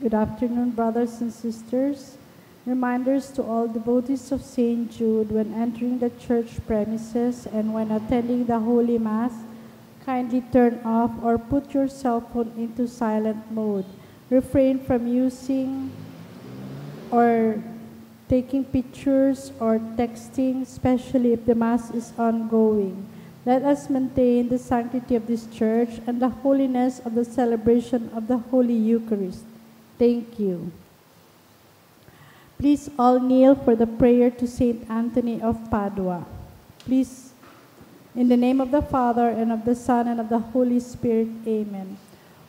Good afternoon, brothers and sisters. Reminders to all devotees of St. Jude when entering the church premises and when attending the Holy Mass, kindly turn off or put your cell phone into silent mode. Refrain from using or taking pictures or texting, especially if the Mass is ongoing. Let us maintain the sanctity of this church and the holiness of the celebration of the Holy Eucharist. Thank you. Please all kneel for the prayer to Saint Anthony of Padua. Please, in the name of the Father, and of the Son, and of the Holy Spirit, amen.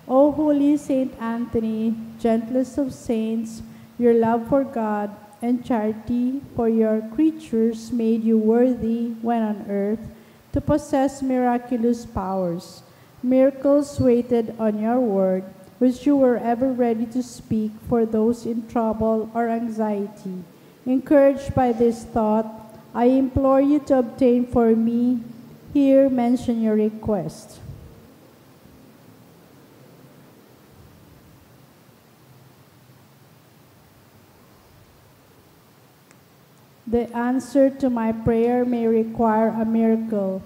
O holy Saint Anthony, gentlest of saints, your love for God and charity for your creatures made you worthy, when on earth, to possess miraculous powers. Miracles waited on your word, which you were ever ready to speak for those in trouble or anxiety. Encouraged by this thought, I implore you to obtain for me. Here mention your request. The answer to my prayer may require a miracle.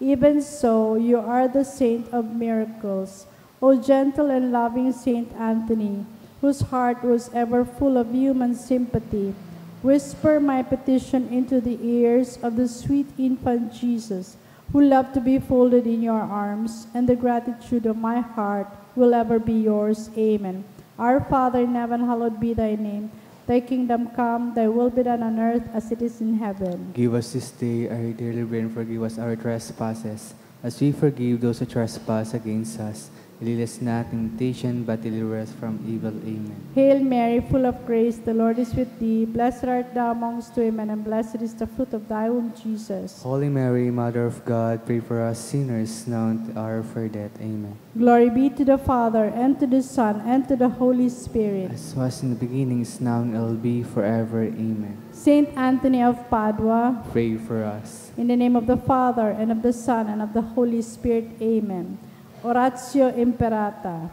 Even so, you are the saint of miracles. O gentle and loving Saint Anthony, whose heart was ever full of human sympathy, whisper my petition into the ears of the sweet infant Jesus, who loved to be folded in your arms, and the gratitude of my heart will ever be yours. Amen. Our Father in heaven, hallowed be thy name. Thy kingdom come, thy will be done on earth as it is in heaven. Give us this day our daily bread, and forgive us our trespasses, as we forgive those who trespass against us. Lead us not in temptation, but deliver us from evil. Amen. Hail Mary, full of grace, the Lord is with thee. Blessed art thou amongst women, and blessed is the fruit of thy womb, Jesus. Holy Mary, Mother of God, pray for us sinners, now and at the hour of our death. Amen. Glory be to the Father, and to the Son, and to the Holy Spirit. As was in the beginning, is now, and will be forever. Amen. Saint Anthony of Padua, Pray for us. in the name of the Father, and of the Son, and of the Holy Spirit. Amen. Oratio Imperata.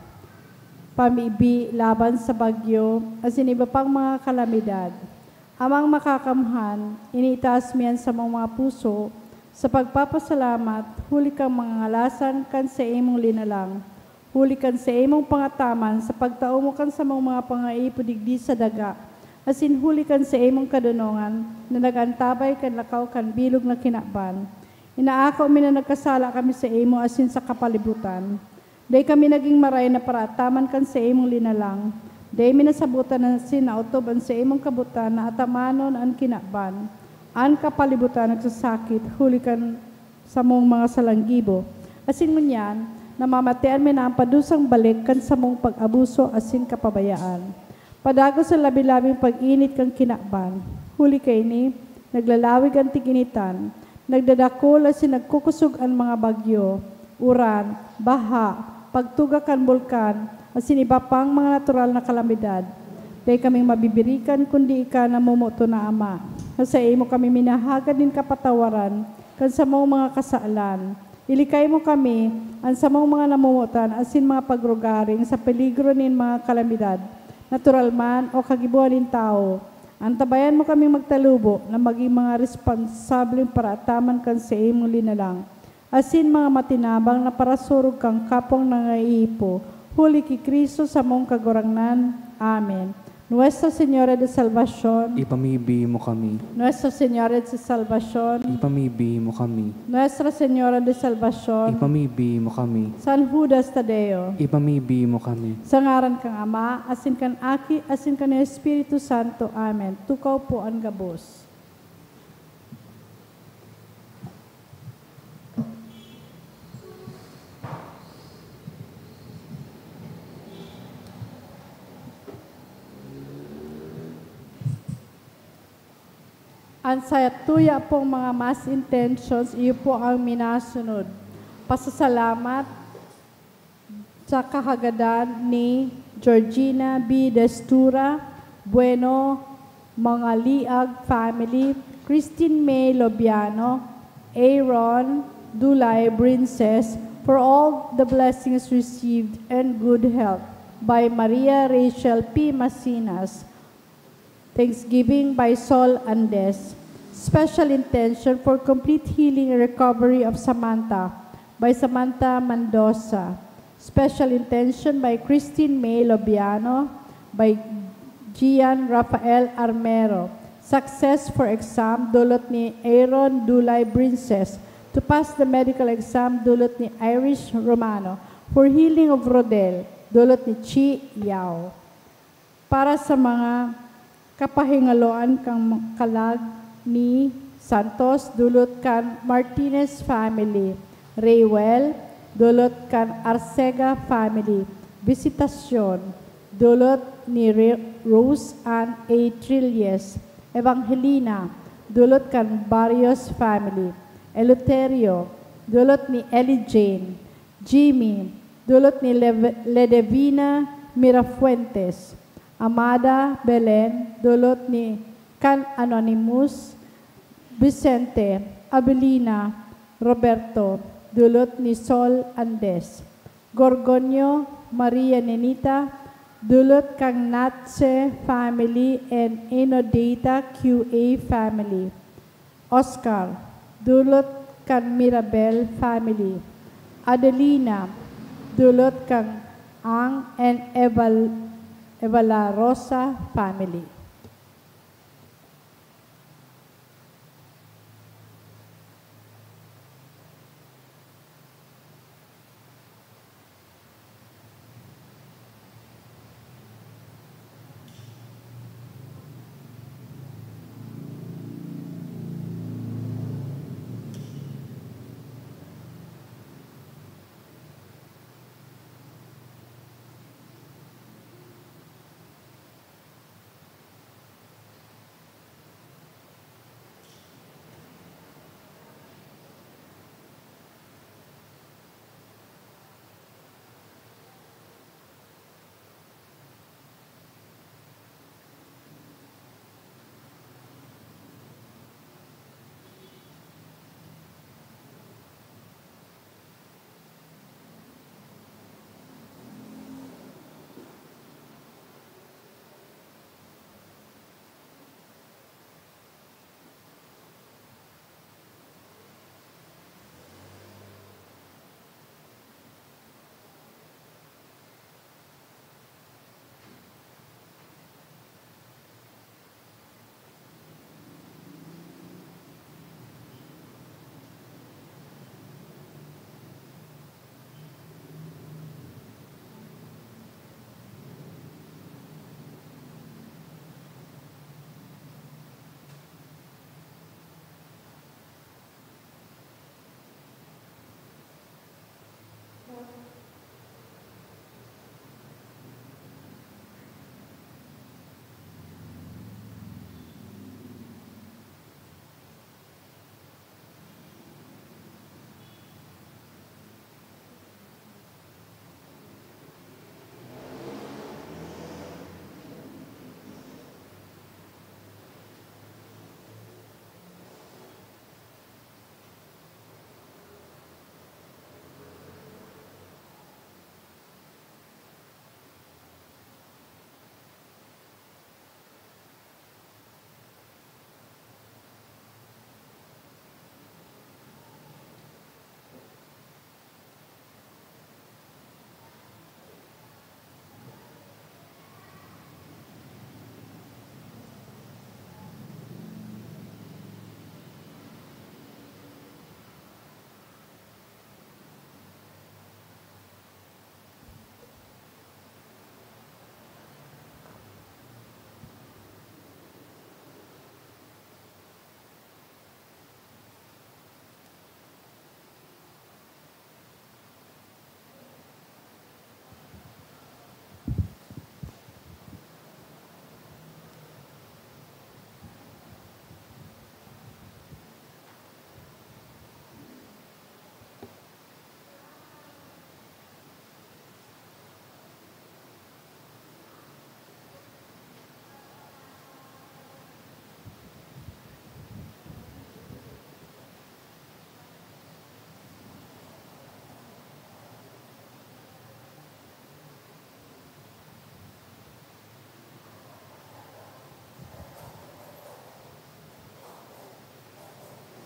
Pamibi laban sa bagyo, as in iba pang mga kalamidad. Amang makakamhan, iniitaas miyan sa mga puso, sa pagpapasalamat, huli kang mga ngalasan kan sa imong linalang. Huli kan sa imong pangataman, sa pagtao mo kan sa mga pangaipo digdi sa daga. As in huli kan sa imong kadunongan, na nagantabay kan lakaw kan bilog na kinaban. Inaakaw mi na nagkasala kami sa imo asin sa kapalibutan. Day kami naging maray na parataman kan sa imong linalang. Day mi nasabutan na sinautoban sa imong kabutan na atamanon ang kinaban. An kapalibutan nagsasakit, huli kan sa mong mga salanggibo. Asin mo niyan, namamatian mi na ang padusang balik kan sa mong pag-abuso asin kapabayaan. Padago sa labi-labing pag-init kang kinaban. Huli kay ni, naglalawig ang tiginitan. Nagdadakol asin nagkukusog ang mga bagyo, uran, baha, pagtugakan bulkan, asin iba pang mga natural na kalamidad. Day kaming mabibirikan kundi ika namumuto na Ama. Sa imo kami minahagad din kapatawaran, kan sa mga kasaalan. Ilikay mo kami, ang sa mga namumutan, asin mga pagrugaring sa peligro nin mga kalamidad, natural man o kagibuan din tao. Antabayan mo kaming magtalubo na maging mga responsableng parataman kan sa imong linalang. Asin mga matinabang na parasurog kang kapong nangaiipo. Huli ki Kristo sa mong kagurangnan. Amen. Nuestra Señora de Salvación, Ipamibi mo kami. Nuestra Señora de Salvación, Ipamibi mo kami. Nuestra Señora de Salvación, Ipamibi mo kami. San Judas Tadeo, Ipamibi mo kami. sa ngaran kang Ama, asin kan Aki, asin kan Espiritu Santo. Amen. Tukaw po ang gabos. Ang sayatuya pong mga mass intentions, iyo po ang minasunod. Pasasalamat sa kahagadan ni Georgina B. Destura, Bueno, mga Liag family, Christine May Lobiano, Aaron Dulay Princess, for all the blessings received and good health. by Maria Rachel P. Masinas. Thanksgiving by Sol Andes. Special intention for complete healing and recovery of Samantha by Samantha Mendoza. Special intention by Christine May Lobiano, by Gian Rafael Armero. Success for exam, dulot ni Aaron Dulay Brinces. To pass the medical exam, dulot ni Irish Romano. For healing of Rodel, dulot ni Chi Yao. Para sa mga kapahingaloan kang kalag ni Santos, dulot kan Martinez family. Raywell, dulot kan Arcega family. Visitasyon, dulot ni Rose Ann A. Trilles. Evangelina, dulot kan Barrios family. Eleuterio, dulot ni Ellie Jane. Jimmy, dulot ni Ledevina Mirafuentes. Amada Belen, dulot ni Can Anonymous. Vicente, Abelina, Roberto, dulot ni Sol Andes. Gorgonio, Maria Nenita, dulot kang Natse family and Enodata QA family. Oscar, dulot kang Mirabel family. Adelina, dulot kang Ang and Evala Rosa family.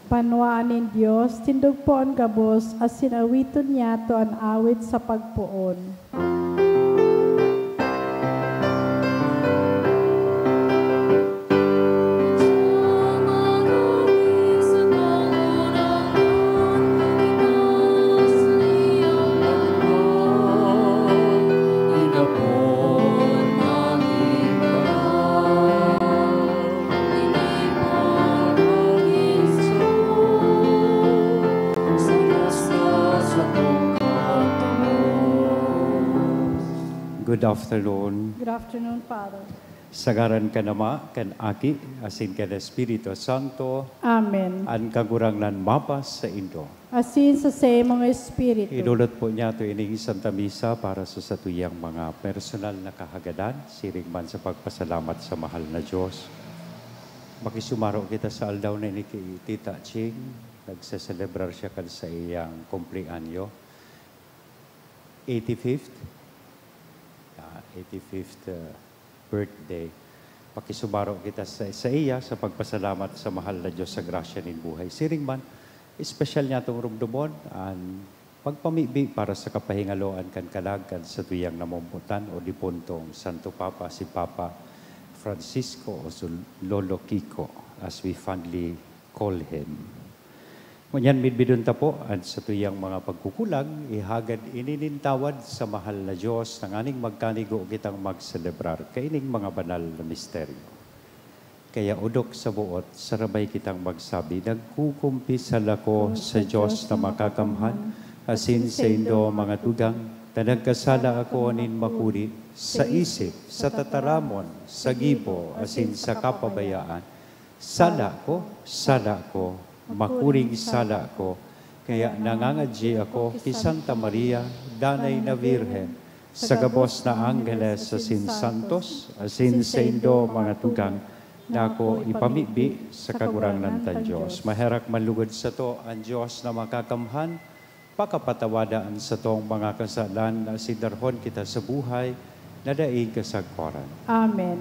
Panwaanin Dios, tindog po ang gabos, as sinawiton niya to ang awit sa pagpuon. Good afternoon. Good afternoon, Father. Sagaran ka nama, kan Aki, asin ka na Espiritu Santo, Amen. an kagurangnan mapas sa Indo. Asin sa mga Espiritu. Idulot po niya ito ining Santa Misa para sa satuyang mga personal na kahagadan, siring man sa pagpasalamat sa mahal na Diyos. Makisumaro kita sa aldaw na ini kay Tita Ching, nagsaselebrar siya kan sa iyang kumplianyo. 85th birthday. Pakisubaro kita sa iya sa pagpasalamat sa mahal na Diyos sa grasya nin buhay. Siring man, espesyal niya itong rumdumon, ang pagpamibi para sa kapahingaloan kan kalagkan sa tuyang namumputan o dipuntong Santo Papa, si Papa Francisco o Lolo Kiko, as we fondly call him. Ngunyan midbidun ta po, at sa tuyang mga pagkukulang, ihagad ininintawad sa mahal na Diyos ng aning magkanigo kitang magselebrar kaining mga banal na misteryo. Kaya udok sa buot, sarabay kitang magsabi, nagkukumpisal ako sa Diyos na makakamhan, asin sa Indo mga tugang, na nagkasala ako anin makuri, sa isip, sa tataramon, sa gibo, asin sa kapabayaan. Sala ko, makuring sala ko, kaya nangangadji ako kay Santa Maria, Danay na Virhen, sa gabos na Angeles asin Santos, asin sa Indo mga tugang, na ako ipamibi sa kagurangnan tan Diyos. Maherak malugod sa to ang Diyos na makakamhan, pakapatawadaan sa tong mga kasalan na sidarhon kita sa buhay, na daig kasagparan. Amen.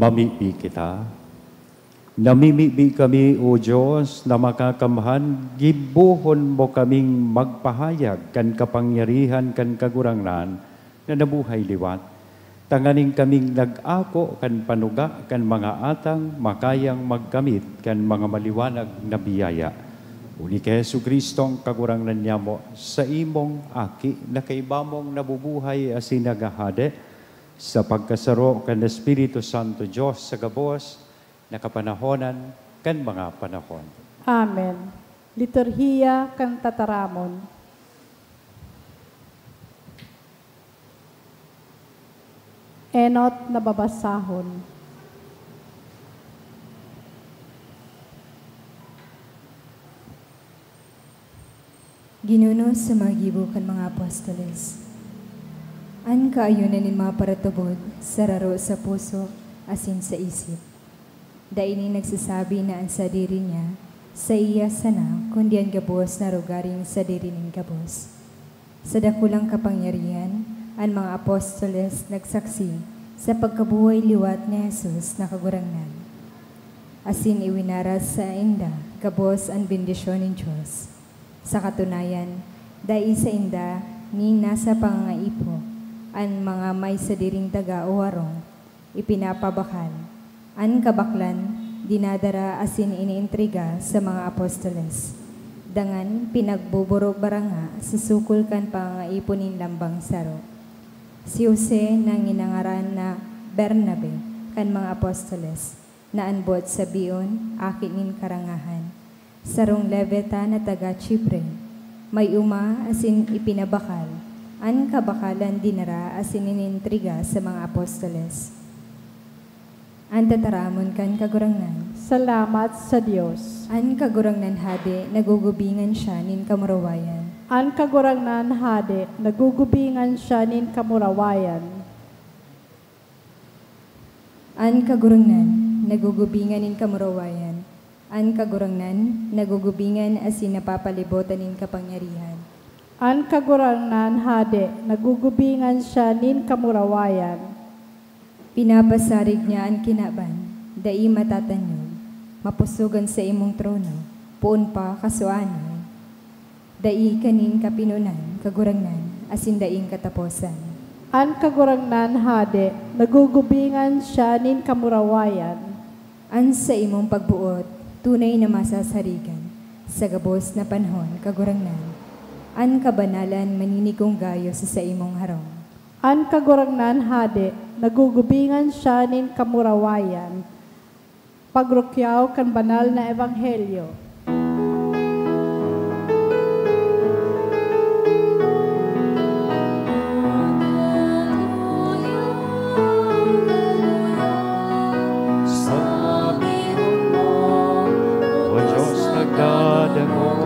Mamibi kita. Namimibi kami, O Diyos, na makakamhan, gibuhon mo kaming magpahayag kan kapangyarihan kan kagurangnan na nabuhay liwat. Tanganing kaming nag-ako kan panuga kan mga atang makayang magkamit kan mga maliwanag na biyaya. Uli kay Jesu Kristong kagurangnan niya mo sa imong aki na kaibamong nabubuhay asin nagahade, sa pagkasaro kan Espiritu Santo Diyos sa gabos, na kapanahonan kan mga panahon. Amen. Liturhiya kan tataramon. Enot na babasahon. Ginuno sa mga gibo kan mga apostoles. An kaayunan nin mga paratubod, sararo sa puso, asin sa isip. Daini nagsasabi na ang sadiri niya, sa iya sana, kundi ang gabos na rugaring sadiri nin gabos. Sa dakulang kapangyarihan, ang mga apostoles nagsaksi sa pagkabuhay liwat ni Jesus na kagurangnan. Asin iwinaras sa inda, gabos ang bendisyon ng Diyos. Sa katunayan, dai sa inda, ni nasa pangangaipo, an mga may sadiring daga o warong, ipinapabakal, an kabaklan, dinadara asin iniintriga sa mga apostoles. Dangan pinagbuburo-baranga susukol kan pangaipunin lambang saro. Si Jose nang inangaran na Bernabe kan mga apostoles, naanbot sa biyon akinin karangahan. Sarong leveta na taga Chipre, may uma asin ipinabakal, an kabakalan dinara asin inintriga sa mga apostoles. An tataramon kan kagurangnan, Salamat sa Diyos. an kagurangnan hade, nagugubingan siya nin kamurawayan. An kagurangnan hade, nagugubingan siya nin kamurawayan. An kagurangnan, nagugubingan nin kamurawayan. An kagurangnan, nagugubingan asin napapalibotan nin kapangyarihan. An kagurangnan hade, nagugubingan siya nin kamurawayan. Pinapasarig niya ang kinaban, dai matatanyog, mapusugan sa imong trono, puon pa kasuanon. Dai kanin kapinunan, kagurangnan, asin daing kataposan. An kagurangnan hade, nagugubingan siya nin kamurawayan. An sa imong pagbuot, tunay na masasarigan, sa gabos na panahon, kagurangnan. An kabanalan maninikong gayo sa imong harong. An kagurangnan hade, nagugubingan siya nin kamurawayan. Pagrukyaw kan banal na ebanghelyo. O Diyos nagdadamog,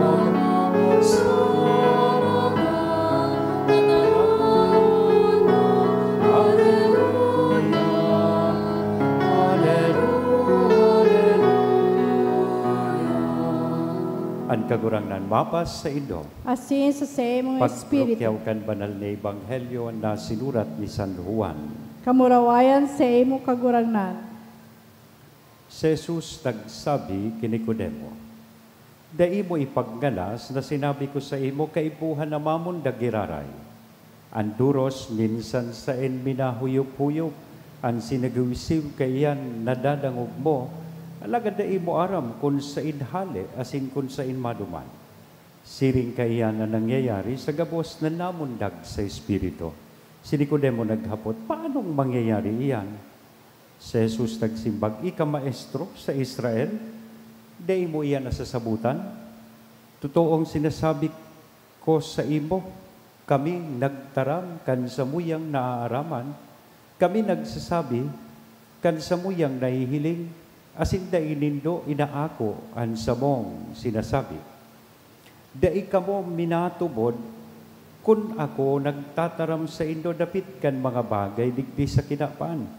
ang kagurangnan mapas sa indo. Asin sa imong espiritu. Pagprokyaw kan banal na ebanghelyo na sinurat ni San Juan. Kamurawayan sa imong kagurangnan. Si Jesus nagsabi kini Nicodemo, dai mo ipaggalas na sinabi ko sa imo kaipuhan na mamon dagiraray. Ang duros minsan sa en minahuyop-huyop, ang sinagawisib kayan nadadangog mo, alagad dai mo aram kung sa inhali asin kung sa inmaduman. Siring kayan na nangyayari sa gabos na namundag sa Espiritu. Si Nicodemo naghapot, paanong mangyayari iyan? Si Jesus nagsimbag, ika maestro sa Israel, dai mo iyan nasasabutan. Totoong sinasabi ko sa imo, kami nagtaram kan samuyang naaaraman, kami nagsasabi kan samuyang nahihiling, asin dai nindo inaako ang samong sinasabi. Dai kamo minatubod, kun ako nagtataram sa indo dapit kan mga bagay digdi sa kinapaan.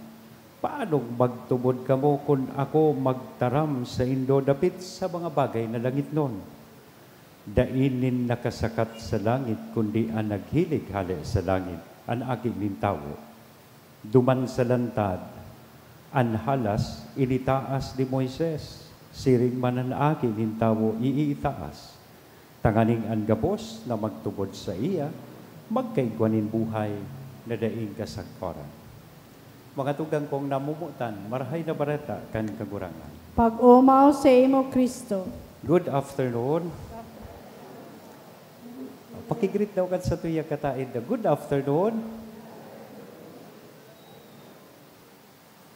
Paano magtubod kamo kung ako magtaram sa indo dapit sa mga bagay na langit nun? Dainin nakasakat sa langit, kundi ang naghilig hali sa langit, ang aking nintawo. Duman sa lantad, ang halas, initaas ni Moises, siring man ang aking nintawo, iitaas. Tanganing ang gabos na magtubod sa iya, magkaigwanin buhay na daing kasagparan. Mga tugang kong namumutan, marahay na barata kan kagurangan. Pag-umaw sa imo Kristo. Good afternoon. Pakigreet daw kan sa tuya katain. Good afternoon.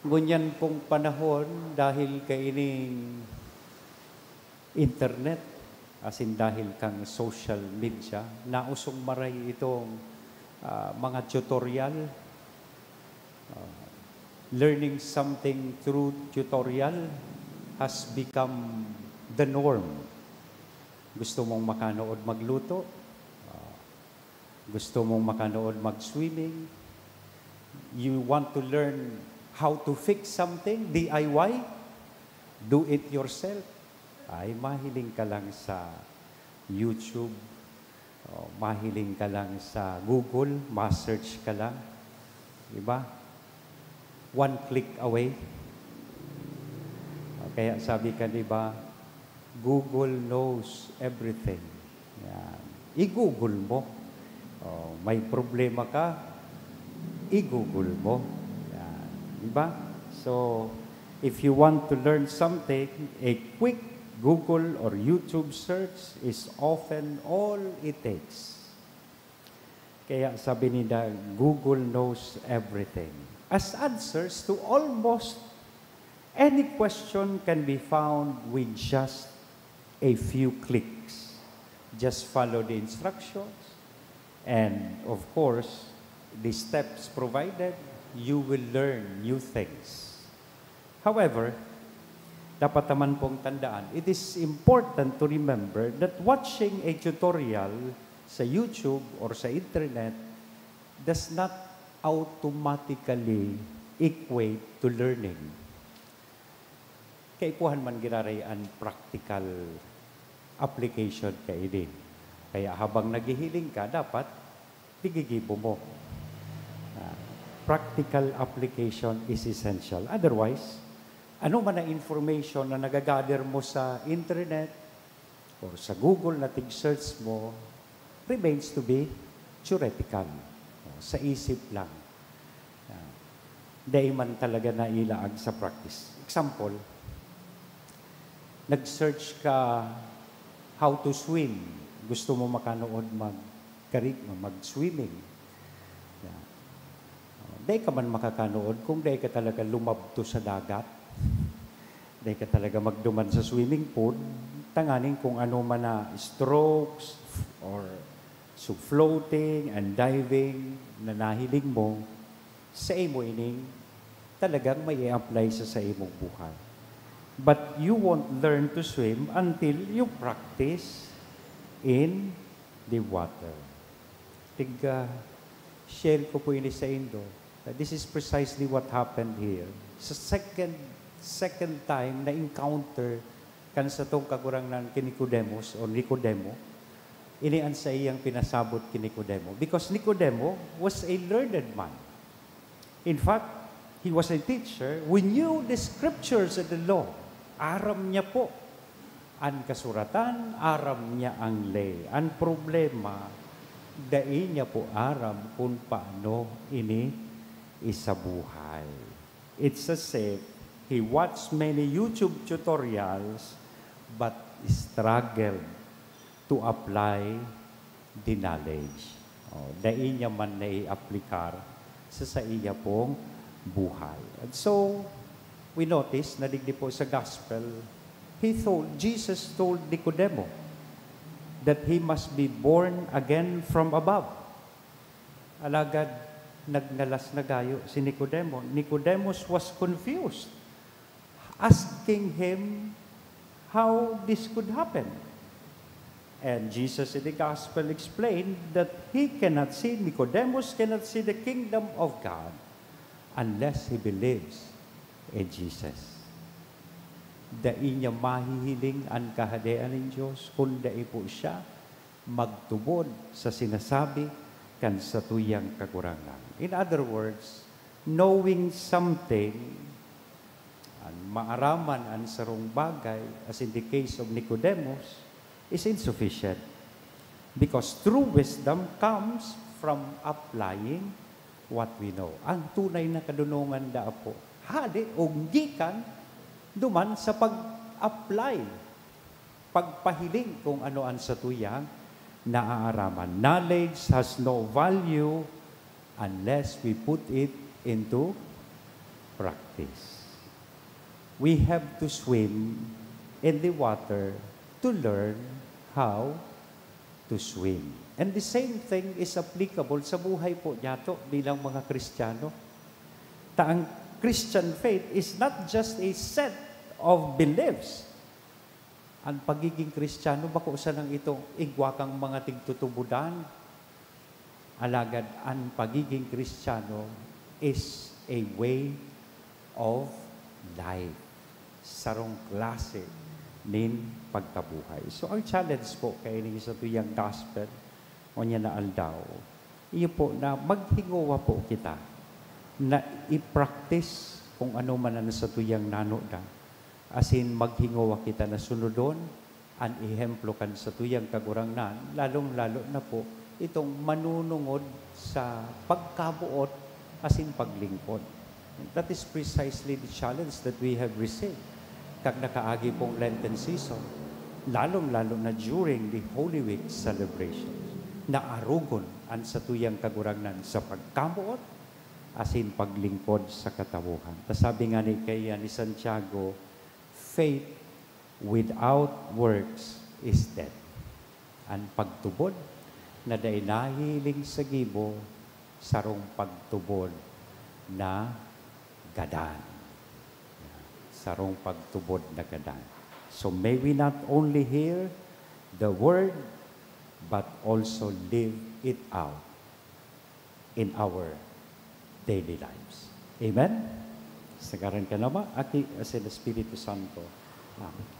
Ngunyan pong panahon dahil kaining internet, asin dahil kang social media, nausong maray itong mga tutorial, learning something through tutorial has become the norm. Gusto mong makanood magluto, gusto mong makanood mag-swimming, you want to learn how to fix something, DIY, do it yourself, ay mahiling ka lang sa YouTube, mahiling ka lang sa Google, ma-search ka lang, diba? One click away. Kaya sabi ka, diba, Google knows everything. Yan. I-Google mo. May problema ka, i-Google mo. Yan. Diba? So, If you want to learn something, a quick Google or YouTube search is often all it takes. Kaya sabi nila, Google knows everything. As answers to almost any question can be found with just a few clicks. Just follow the instructions. And of course, the steps provided, you will learn new things. However, dapat naman pong tandaan, it is important to remember that watching a tutorial sa YouTube or sa internet does not automatically equate to learning. Kaikuhan man ginarayan practical application kay din. Kaya habang naghihiling ka, dapat tigigibo mo. Practical application is essential. Otherwise, ano man na information na nagagather mo sa internet or sa Google na tig-search mo remains to be theoretical. Sa isip lang. Dahil man talaga na ilaag sa practice. Example, nag-search ka how to swim. Gusto mo makanood mag-swimming. Dahil ka man makakanood kung dahil ka talaga lumabto sa dagat. Dahil ka talaga magduman sa swimming pool, tanganin kung ano man na strokes or floating and diving na nahiling mo, sa imo ining talagang may i-apply sa imong buhay. But you won't learn to swim until you practice in the water. Share ko po ini sa Indo. This is precisely what happened here. Sa second time na encounter kan sa tong kagurangnan kini Nicodemus o Nicodemo, inian sa iyang pinasabot kini Nicodemo because Nicodemo was a learned man. In fact, he was a teacher who knew the scriptures and the law. Aram niya po ang kasuratan, aram niya ang lay. Ang problema, dai niya po aram kung paano ini isabuhay. It's as if he watched many YouTube tutorials but struggled to apply the knowledge. Dai niya man na i-aplikar sa iya pong buhay. And so, we notice, nadigdi po sa gospel, Jesus told Nicodemo that he must be born again from above. Alagad, nagnalas na gayo si Nicodemo. Nicodemus was confused, asking him how this could happen. And Jesus in the gospel explained that Nicodemus cannot see the kingdom of God unless he believes in Jesus. Dai niya mahihiling ang kahadian ng Diyos kung dai po siya magtubod sa sinasabi kan sa tuyang kakurangan. In other words, knowing something and maaraman ang sarong bagay, as in the case of Nicodemus, is insufficient. Because true wisdom comes from applying what we know. Ang tunay na kadunungan da po, hadi o gikan duman sa pag-apply, pagpahiling kung ano ang sa tuyang naaaraman. Knowledge has no value unless we put it into practice. We have to swim in the water to learn how to swim. And the same thing is applicable sa buhay po nato bilang mga Kristiyano. Ang Christian faith is not just a set of beliefs. Ang pagiging Kristiyano, bako sa nang itong igwakang mga tigtutubudan. Alagad, ang pagiging Kristiyano is a way of life. Sarong klase nin pagkabuhay. So, ang challenge po kay ini sa tuyang gospel, o niya na aldaw, iyo po na maghingawa po kita na i-practice kung ano man na sa tuyang nanoda. As in, maghingawa kita na sunodon, ang ihemplo kan sa tuyang kagurangnan, lalong-lalo na po, itong manunungod sa pagkabuot, as in paglingkod. That is precisely the challenge that we have received. Kag nakaagi pong Lenten season, lalong-lalo na during the Holy Week celebrations, na arugon ang satuyang kagurangnan sa pagkamuot, asin paglingkod sa katawuhan. Sabi nga ni Santiago, faith without works is dead. Ang pagtubod na dahil nahiling sa gibo, sarong pagtubod na gadan. Sarong pagtubod na gadan. So may we not only hear the word, but also live it out in our daily lives. Amen? Sagaran ka naman, aki asin Espiritu Santo. Amen.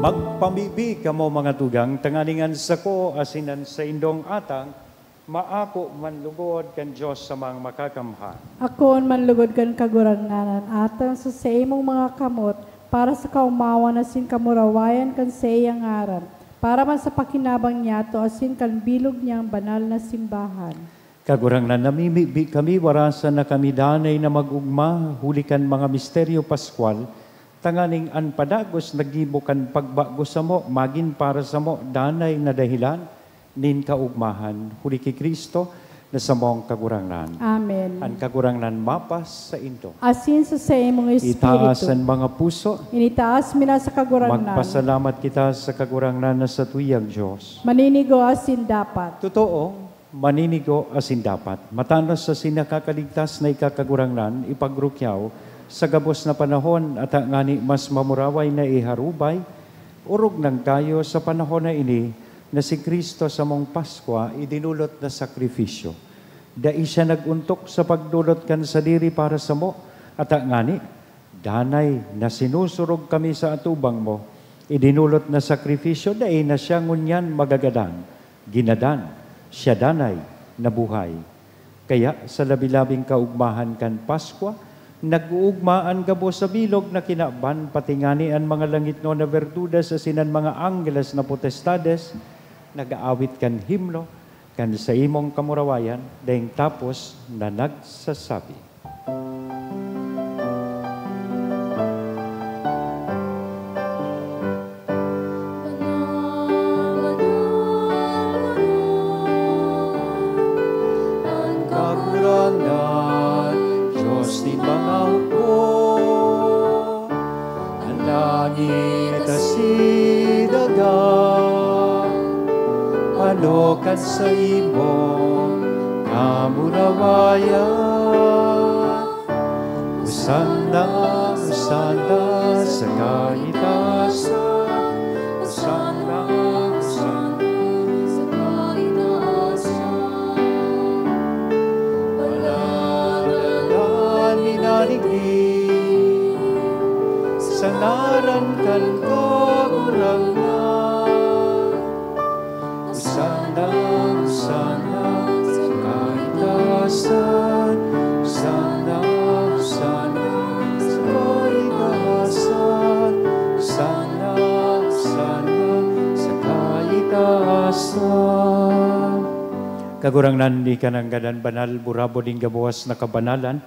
Magpamibi kamo mga tugang, tanganingan sa ko, asinan sa indong atang, maako manlugod kan Diyos sa mga makakamhan. Akoon manlugod kan kaguranganan atang sa imong mga kamot, para sa kaumawa na sin kamurawayan kan sa iyang aran, para man sa pakinabang niya to asin kan bilog niyang banal na simbahan. Kagurang na namimibi kami, warasan na kami danay na magugma, hulikan mga misteryo Pascual, tanganing an padagos nagibukan pagbago sa mo, magin para sa mo, danay na dahilan, nin kaugmahan, huli kay Kristo, na sa mong kagurangnan. Amen. Ang kagurangnan mapas sa indo. Asin sa imong espiritu. Itaas ang mga puso. Initaas mina sa kagurangnan. Magpasalamat kita sa kagurangnan na sa tuyang Diyos. Maninigo asin dapat. Totoo, maninigo asin dapat. Matanos sa sinakakaligtas na ikakagurangnan, ipagrukyaw, sa gabos na panahon at ngani mas mamuraway na iharubay, urog ng kayo sa panahon na ini na si Kristo sa mong Paskwa idinulot na sakripisyo. Dai siya naguntok sa pagdulot kan sa diri para sa mo at ngani, danay na sinusurog kami sa atubang mo, idinulot na sakripisyo, dai na siya ngunyan magagadan, ginadan, siya danay na buhay. Kaya sa labi-labing kaugmahan kan Paskwa, nag-uugmaan gabo sa bilog na kinaban, patingani ang mga langit no na bertudas, asinan mga anggeles na potestades, nag-aawit kan himno, kan sa imong kamurawayan, dahing tapos na nagsasabi. Palokan sa imong kamurawayan, usanda, usanda sa kaitasan, usanda, usanda sa kaitasan. Palalalan minarigin sa naran kan kagurangnan, sana sa kaitasan, sana sa kaitasan, sana sa kaitasan. Kagurangnan ni kananggadan banal, burabo din gabuwas na kabanalan,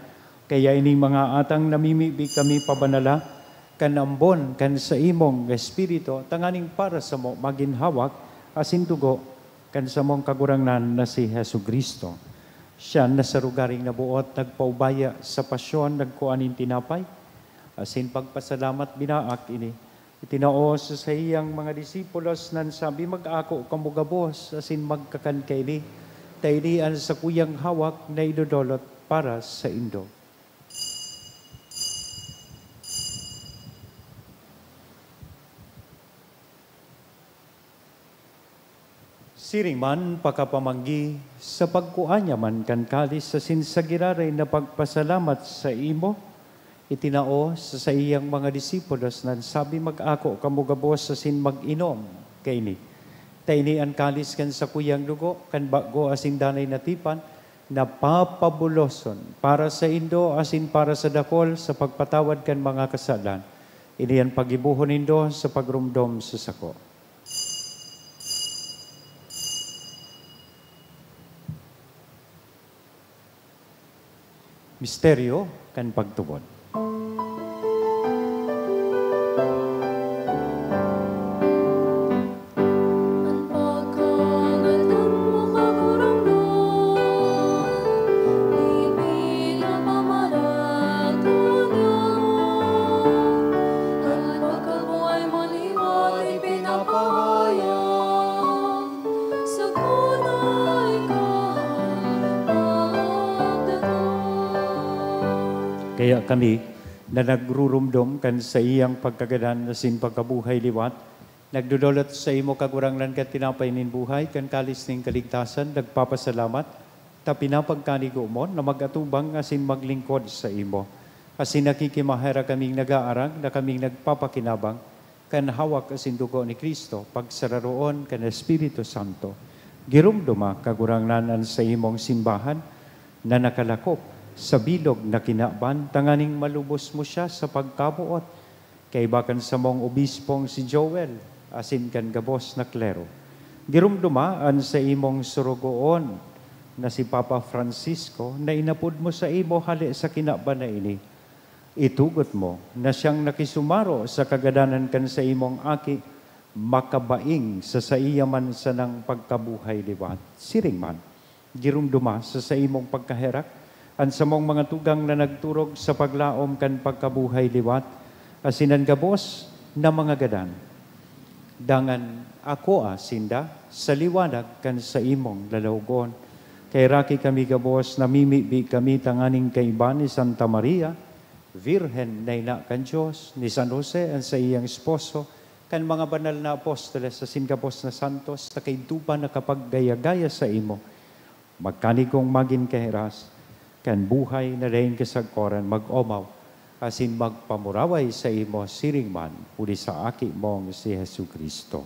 kaya ining mga atang namimibi kami pabanala, kanambon, kan sa imong espiritu, tanganing para sa mo maginhawak, asin dugo, kan sa mong kagurangnan na si Hesu Kristo. Siya na sa rugaring nabuot, nagpaubaya sa pasyon, nagkuanin tinapay, asin pagpasalamat binaak ini. Itinao sa iyang mga disipulos nan sabi, mag-ako kamugabos, asin magkakan kaili, tailian sa kuyang hawak na idodolot para sa indo. Siring man pakapamanggi sa pagkuanya man kan kalis sa sinsagiraray na pagpasalamat sa imo, itinao sa iyang mga disipulos nan sabi, mag-ako kamugabos sa sin mag-inom kaini. Taini ang kalis kan sa kuyang dugo, kan bago asin danay natipan, na papabuloson para sa indo asin para sa dakol sa pagpatawad kan mga kasalan. Ini ang pagibuhon indo sa pagrumdom sa sako. Misteryo kan pagtubod. Kaya kami na nagrurumdom kan sa iyang pagkagadan na sin pagkabuhay liwat, nagdudulot sa imo kaguranglan kat tinapay nin buhay, kan kalis ning kaligtasan, nagpapasalamat, ta pinapagkanigo mo na magatubang asin maglingkod sa imo. Asin nakikimahera kaming nag-aarang na kaming nagpapakinabang, kan hawak asin dugo ni Kristo, pagsararoon kan Espiritu Santo. Girumduma kaguranglanan sa imong simbahan na nakalakop sa bilog na kinaban, tanganing malubos mo siya sa pagkabuot. Kay bakan sa mong obispong si Joel, asin kan gabos na klero. Girumdumaan sa imong surugoon na si Papa Francisco, na inapod mo sa imo hali sa kinaban na ini. Itugot mo na siyang nakisumaro sa kagadanan kan sa imong aki, makabaing sa saiyaman sa nang pagkabuhay liwat. Siring man, girumduma sa imong pagkaherak, ang samong mga tugang na nagturog sa paglaom kan pagkabuhay liwat, asinan gabos na mga gadan. Dangan ako sinda sa liwanag kan sa imong lalawgon. Kay raki kami gabos, namimibi kami tanganing kaiba ni Santa Maria, Virhen na ina kan Diyos, ni San Jose ang sa iyang esposo, kan mga banal na apostoles sa singapos na santos, na kaintupa na kapaggaya-gaya sa imo. Magkanigong magin kahiras, kan buhay na dahin kasagkoran mag-omaw, asin magpamuraway sa imo siring man, huli sa aki mong si Hesu Kristo.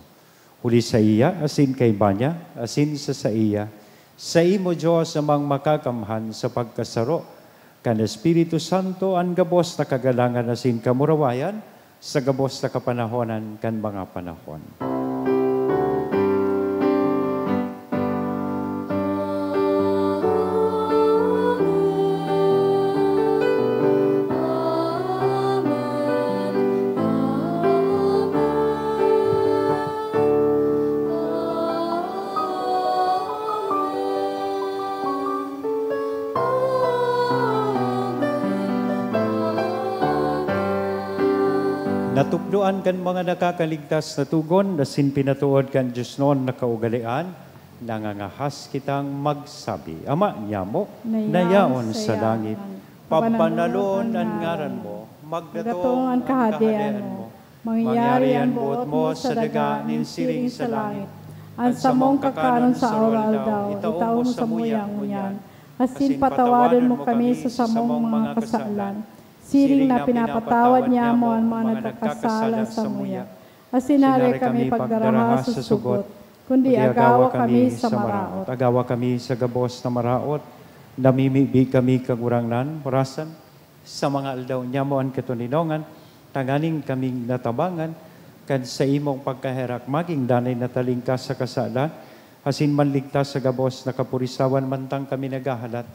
Huli sa iya, asin kay banya, asin sa iya, sa imo Diyos amang makakamhan sa pagkasaro, kan Espiritu Santo ang gabos na kagalangan asin kamurawayan, sa gabos na kapanahonan kan mga panahon. Natupduan kan mga nakakaligtas na tugon, nasin pinatuod kan Diyos noon na kaugalian, nangangahas kitang magsabi, Ama niya mo, nayaon sa langit, papanalon ang ngaran mo, magdatong ang kahadian mo, mangyari ang buot mo sa daga nin siring sa langit, ang samong kakanon sa oral daw, itaon mo sa muyang munyan, asin patawarin mo kami sa samong mga kasalan, siring na pinapatawad niya mo ang mga nagkakasala sa muya. Asinari kami pagdarama sa sugot, kundi agawa kami sa maraot. Agawa kami sa gabos na maraot, namimibi kami kagurangnan, orasan, sa mga aldaw niya mo ang katuninongan, tanganing kaming natabangan, kan sa imong pagkaherak maging danay natalingkas sa kasalan, Asin manligtas sa gabos na kapurisawan mantang kami nagahalat,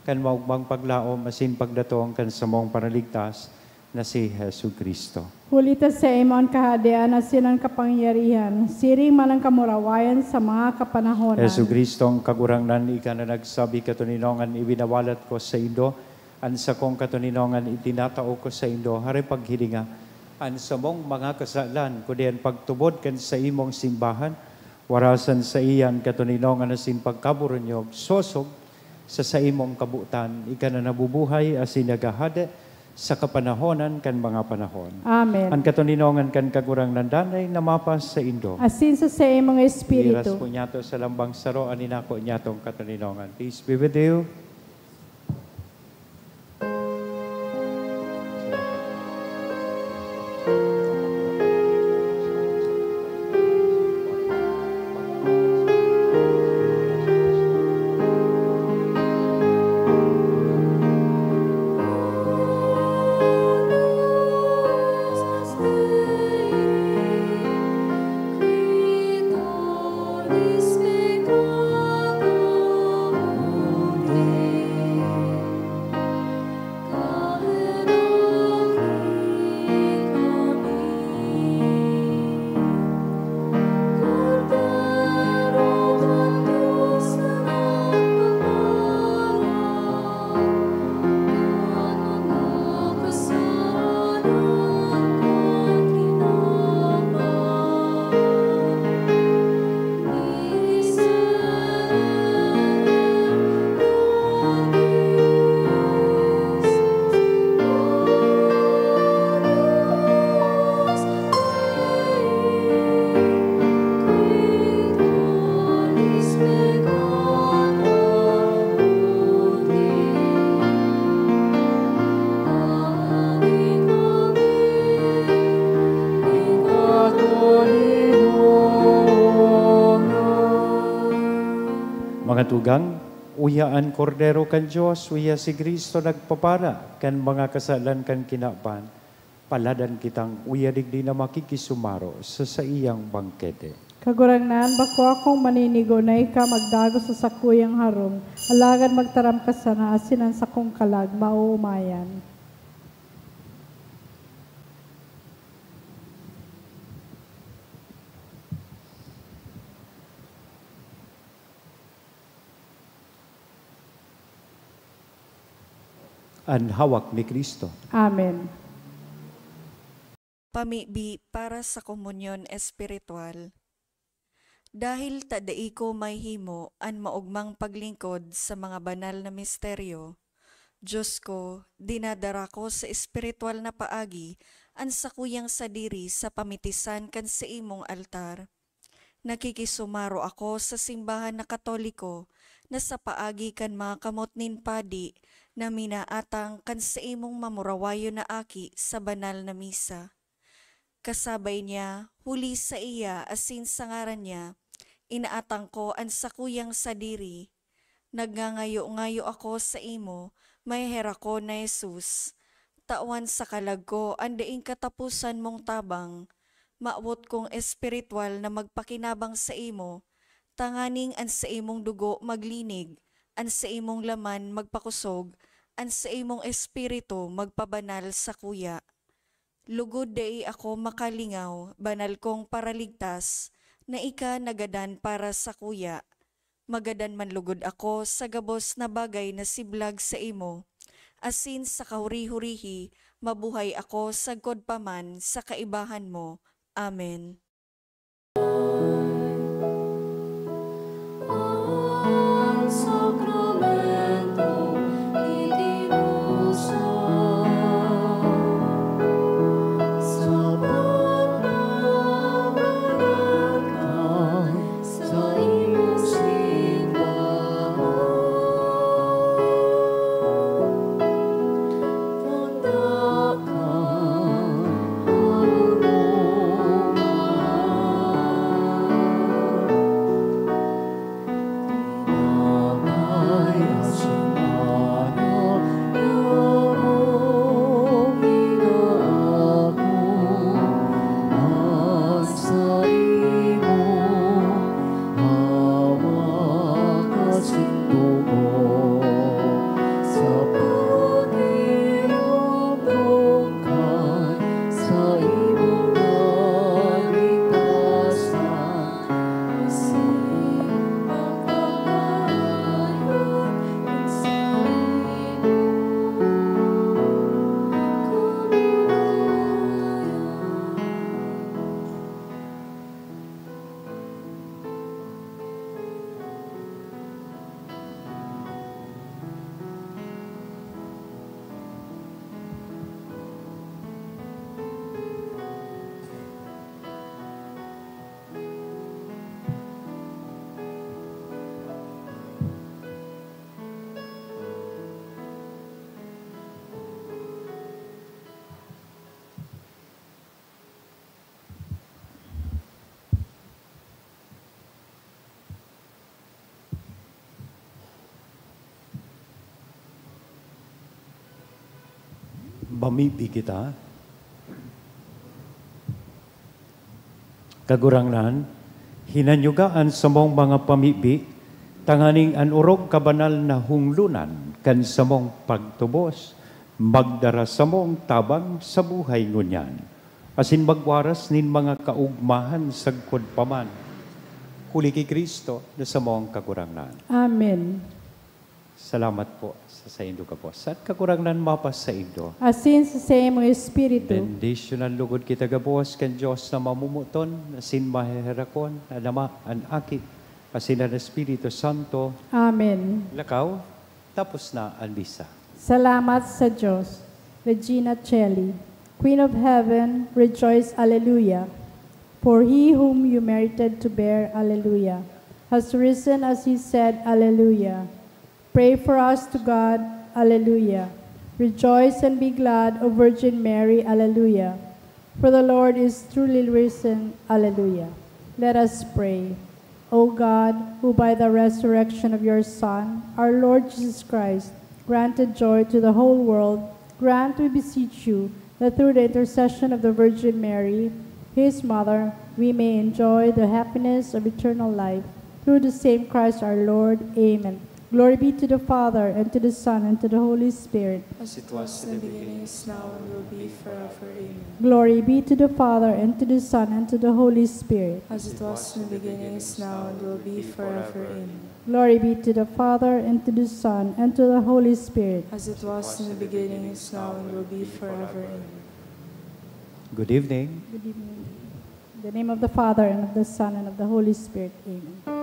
kan maugmang paglaom, asin pagdatong kan samong panaligtas, na si Jesu Kristo. Hulita sa imon kahadian at sinan kapangyarihan, siring man ang kamurawayan sa mga kapanahonan. Jesu Kristo, ang kagurangnan, ika na nagsabi katuninongan, ibinawalat ko sa Indo, an sa kong katuninongan, itinatao ko sa Indo, hari paghilinga, an sa mong mga kasalan, kudian pagtubod kan sa imong simbahan, warasan sa iyan katuninongan na sin pagkaburonyog, sosog sa imong kabutan, ika na nabubuhay asin nagahada sa kapanahonan kan mga panahon. Amen. Ang katuninongan kan kagurang nandanay na mapas sa Indo. Asin sa imong Iras espiritu. po niyato sa lambang saro, aninako niyatong katuninongan. Peace be with you. Mga tugang, uyaan kordero kan Diyos, uya si Kristo nagpapara, kan mga kasalan kan kinapan, paladan kitang uya digdi na makikisumaro sa iyang bangkete. Kagurangnan, bako akong maninigunay ka magdago sa sakuyang harom, alagan magtaram ka sana asin ang sakong kalag, mauumayan. Ang hawak ni Kristo. Amen. Pamibi para sa komunyon espiritual. Dahil tadai ko may himo an maugmang paglingkod sa mga banal na misteryo, Diyos ko, dinadara ko sa espiritual na paagi an sakuyang sadiri sa pamitisan kan sa imong altar. Nakikisumaro ako sa simbahan na Katoliko na sa paagi kan mga kamot nin padi na minaatang kan sa imong mamurawayo na aki sa banal na misa. Kasabay niya, huli sa iya asin sa ngaran niya, inaatang ko ang sakuyang sadiri. Nagngangayo-ngayo ako sa imo, may hera ko na Jesus. Tawan sa kalag ko, andaing katapusan mong tabang. Maawot kong espiritual na magpakinabang sa imo, tanganing an sa imong dugo maglinig, an sa imong laman magpakusog, an sa imong espiritu magpabanal sa kuya. Lugod dai ako makalingaw, banal kong paraligtas, na ika nagadan para sa kuya. Magadan man lugod ako sa gabos na bagay na siblag sa imo. Asin sa kahuri-hurihi, mabuhay ako sa godpaman sa kaibahan mo. Amen. Mamibi kita. Kagurangnan, hinanyugaan sa mong mga pamibi, tanganing anurog kabanal na hunglunan, kan sa mong pagtubos, magdara sa mong tabang sa buhay ngunyan. Asin magwaras nin mga kaugmahan sagkod paman. Kuli kay Kristo na sa mong kagurangnan. Amen. Salamat po sa indo ka po. Sa kakurangnan mapas sa indo. Asin sa same Espiritu, Bendisyon ang lugod kita gabos kan Diyos na mamumuton, asin maheherakon, anama, an akit, asin ang Espiritu Santo, Amen. lakaw, tapos na ang misa. Salamat sa Diyos. Regina Coeli, Queen of Heaven, rejoice, Alleluia. For he whom you merited to bear, Alleluia, has risen as he said, Alleluia. Pray for us to God, Alleluia. Rejoice and be glad, O Virgin Mary, Alleluia. For the Lord is truly risen, Alleluia. Let us pray. O God, who by the resurrection of your Son, our Lord Jesus Christ, granted joy to the whole world, grant, we beseech you, that through the intercession of the Virgin Mary, his mother, we may enjoy the happiness of eternal life. Through the same Christ our Lord. Amen. Glory be to the Father, and to the Son, and to the Holy Spirit. As it was in the beginning, is now, and will be forever. Amen. Glory be to the Father, and to the Son, and to the Holy Spirit. As it was in the beginning, is now, and will be forever. Amen. Glory be to the Father, and to the Son, and to the Holy Spirit. As it was in the beginning, is now, and will be forever. Amen. Good evening. Good evening. In the name of the Father, and of the Son, and of the Holy Spirit. Amen.